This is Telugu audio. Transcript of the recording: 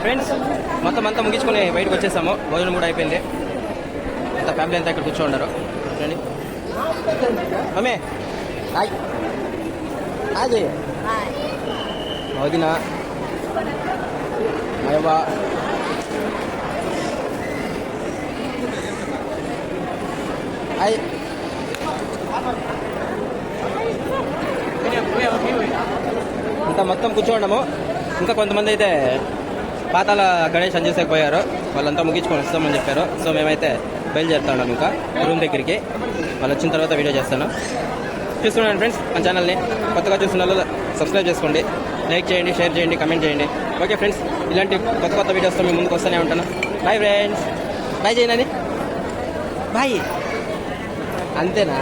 ఫ్రెండ్స్ మొత్తం అంతా ముగించుకొని బయటకు వచ్చేసాము. భోజనం కూడా అయిపోయింది. అంత ఫ్యామిలీ అంతా ఇక్కడ కూర్చోండారు. రండి మమ్మీ హాయ్ హాయ్ వదిన మయవా హాయ్. ఇంత మొత్తం కూర్చోండము. ఇంకా కొంతమంది అయితే పాతాల గణేష్ అంజేసేకపోయారు. వాళ్ళంతా ముగించుకొని వస్తామని చెప్పారు. సో మేమైతే బయలుదేరుతా ఉన్నాం ఇంకా రూమ్ దగ్గరికి. వాళ్ళు వచ్చిన తర్వాత వీడియో చేస్తాను. చూస్తున్నాను ఫ్రెండ్స్, మన ఛానల్ని కొత్తగా చూస్తున్న వాళ్ళు సబ్స్క్రైబ్ చేసుకోండి, లైక్ చేయండి, షేర్ చేయండి, కమెంట్ చేయండి. ఓకే ఫ్రెండ్స్, ఇలాంటి కొత్త కొత్త వీడియోస్తో మీ ముందుకు వస్తూనే ఉంటాను. Bye friends. బాయ్ చేయనని బాయ్. అంతేనా?